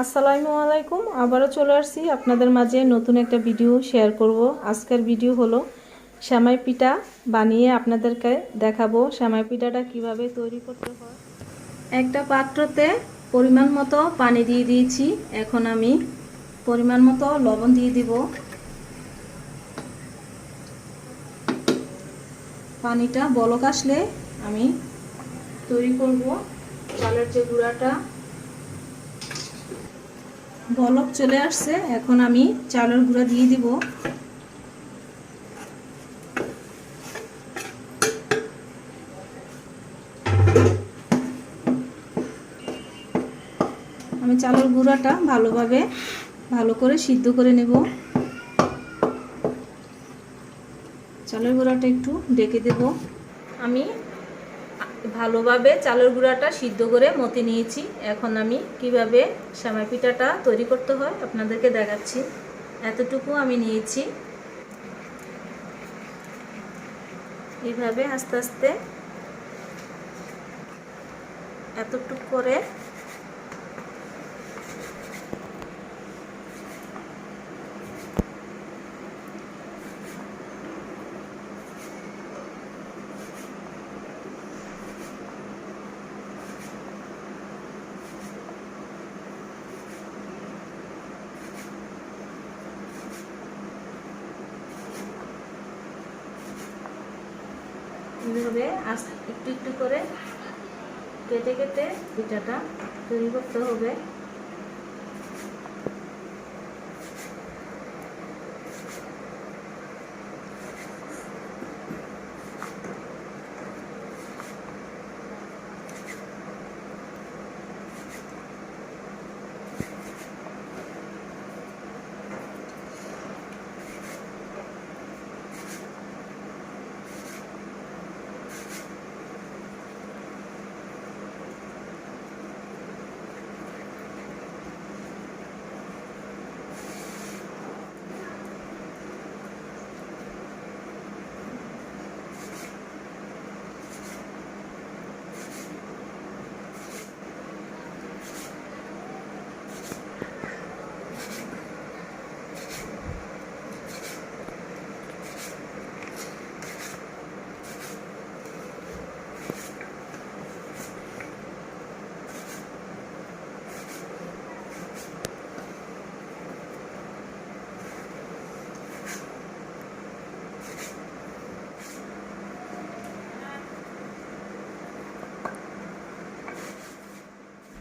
আসসালামু আলাইকুম। আবারও চলে আসছি আপনাদের মাঝে নতুন একটা ভিডিও শেয়ার করব। আজকের ভিডিও হলো সেমাই পিঠা বানিয়ে আপনাদেরকে দেখাবো সেমাই পিঠাটা কিভাবে তৈরি করতে হয়। একটা পাত্রতে পরিমাণ মতো পানি দিয়ে দিয়েছি। এখন আমি পরিমাণ মতো লবণ দিয়ে দিব। পানিটা বলক আসলে আমি তৈরি করব চালের যে গুঁড়াটা। বলক চলে আসছে, এখন আমি চালের গুঁড়া দিয়ে দিব। আমি চালের গুঁড়াটা ভালো করে সিদ্ধ করে নেব। চালের গুঁড়াটা একটু ঢেকে দেব। আমি ভালোভাবে চালের গুঁড়াটা সিদ্ধ করে মতে নিয়েছি। এখন আমি কিভাবে সেমাই পিঠাটা তৈরি করতে হয় আপনাদেরকে দেখাচ্ছি। এতটুকু আমি নিয়েছি। এইভাবে আস্তে আস্তে এতটুকু করে এইভাবে একটু একটু করে কেটে কেটে পিঠাটা তৈরি করতে হবে।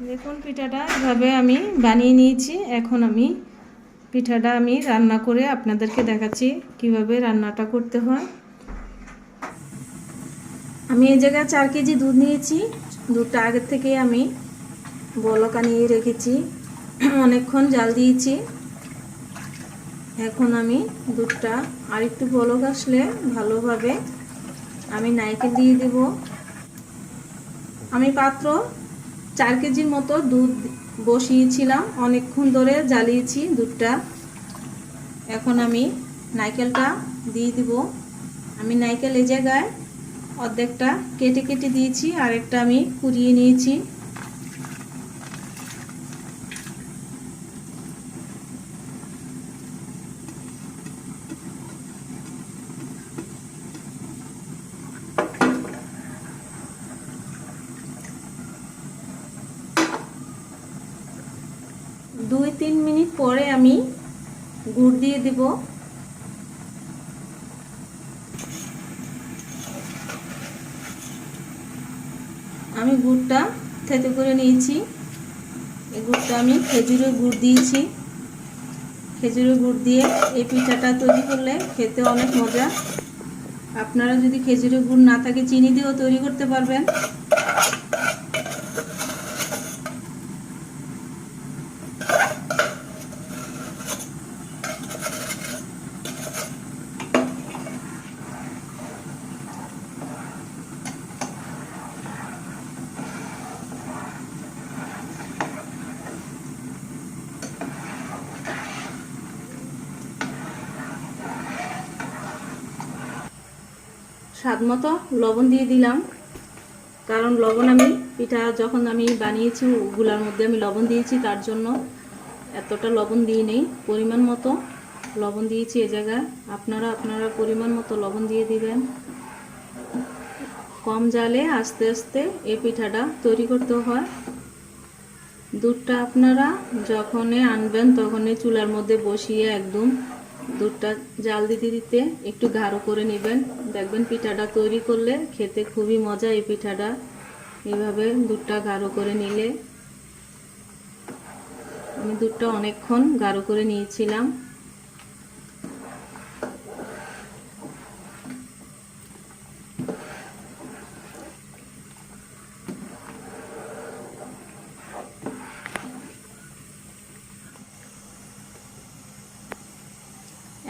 দেখুন পিঠাটা এভাবে আমি বানিয়ে নিয়েছি। এখন আমি পিঠাটা রান্না করে আপনাদেরকে দেখাচ্ছি কিভাবে রান্নাটা করতে হয়। আমি এই জায়গায় 4 কেজি দুধ নিয়েছি। দুধটা আগের থেকে আমি বলক আনিয়ে রেখেছি, অনেকক্ষণ জাল দিয়েছি। এখন আমি দুধটা আর একটু বলক আসলে ভালোভাবে আমি নারকেল দিয়ে দেব। আমি পাত্র 4 কেজির মতো দুধ বসিয়েছিলাম, অনেকক্ষণ ধরে জ্বালিয়েছি দুধটা। এখন আমি নারকেলটা দিয়ে দিব। আমি নারকেল এই জায়গায় অর্ধেকটা কেটে কেটে দিয়েছি, আরেকটা আমি কুড়িয়ে নিয়েছি। দুই তিন মিনিট পরে আমি গুড় দিয়ে দিব। আমি গুড়টা থেতো করে নিয়েছি। এই গুড়টা আমি খেজুরের গুড় দিয়েছি। খেজুরের গুড় দিয়ে এই পিঠাটা তৈরি করলে খেতে অনেক মজা। আপনারা যদি খেজুরের গুড় না থাকে চিনি দিয়েও তৈরি করতে পারবেন। স্বাদ মতো লবণ দিয়ে দিলাম, কারণ লবণ আমি পিঠা যখন আমি বানিয়েছি ওগুলোর মধ্যে আমি লবণ দিয়েছি, তার জন্য এতটা লবণ দিয়ে নেই, পরিমাণ মতো লবণ দিয়েছি এ জায়গায়। আপনারা পরিমাণ মতো লবণ দিয়ে দিবেন। কম জালে আস্তে আস্তে এই পিঠাটা তৈরি করতে হয়। দুধটা আপনারা যখনই আনবেন তখনই চুলার মধ্যে বসিয়ে একদম দুধটা জাল দিতে দিতে একটু গাঢ় করে নেবেন। দেখবেন পিঠাটা তৈরি করলে খেতে খুবই মজা। এই পিঠাটা এইভাবে দুধটা গাঢ় করে নিলে, আমি দুধটা অনেকক্ষণ গাঢ় করে নিয়েছিলাম।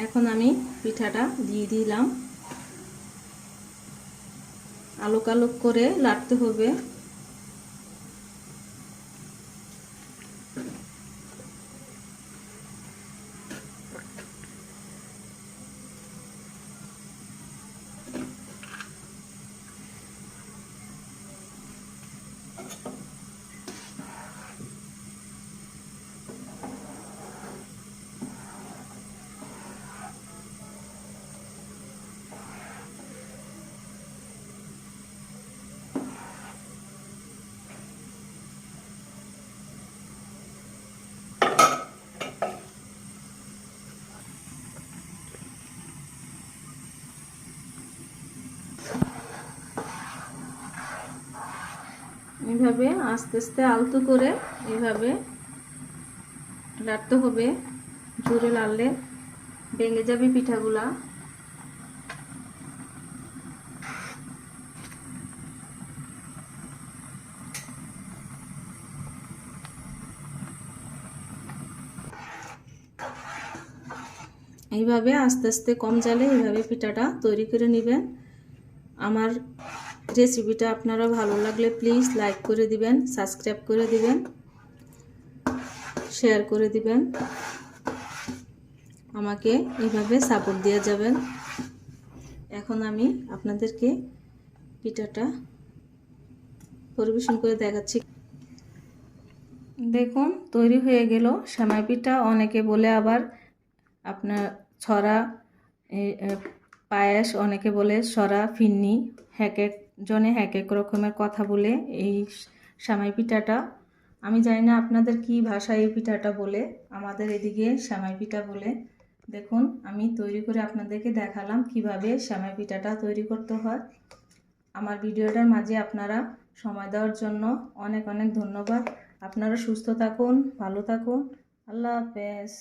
এখন আমি পিঠাটা দিয়ে দিলাম। আলোক আলোক করে লাড়তে হবে। এইভাবে আস্তে আস্তে আলতো করে এইভাবে লাড়তে হবে। জোরে লাড়লে ভেঙে যাবে পিঠাগুলা। এইভাবে আস্তে আস্তে কম জালে এইভাবে পিঠাটা তৈরি করে নেবেন। আমার রেসিপিটা আপনারা ভালো লাগলে প্লিজ লাইক করে দিবেন, সাবস্ক্রাইব করে দিবেন, শেয়ার করে দিবেন। আমাকে এইভাবে সাপোর্ট দিয়ে যাবেন। এখন আমি আপনাদেরকে পিঠাটা পরিবেশন করে দেখাচ্ছি। দেখুন তৈরি হয়ে গেল সেমাই পিঠা। অনেকে বলে আবার আপনার ছড়া পায়েস, অনেকে বলে সরা ফিন্নি, এক এক জনে এক এক রকমের কথা বলে এই সেমাই পিঠাটা। আমি জানি না আপনাদের কি ভাষায় এই পিঠাটা বলে, আমাদের এদিকে সেমাই পিঠা বলে। দেখুন আমি তৈরি করে আপনাদেরকে দেখালাম কিভাবে সেমাই পিঠাটা তৈরি করতে হয়। আমার ভিডিওটার মাঝে আপনারা সময় দেওয়ার জন্য অনেক অনেক ধন্যবাদ। আপনারা সুস্থ থাকুন, ভালো থাকুন। আল্লাহ হাফেজ।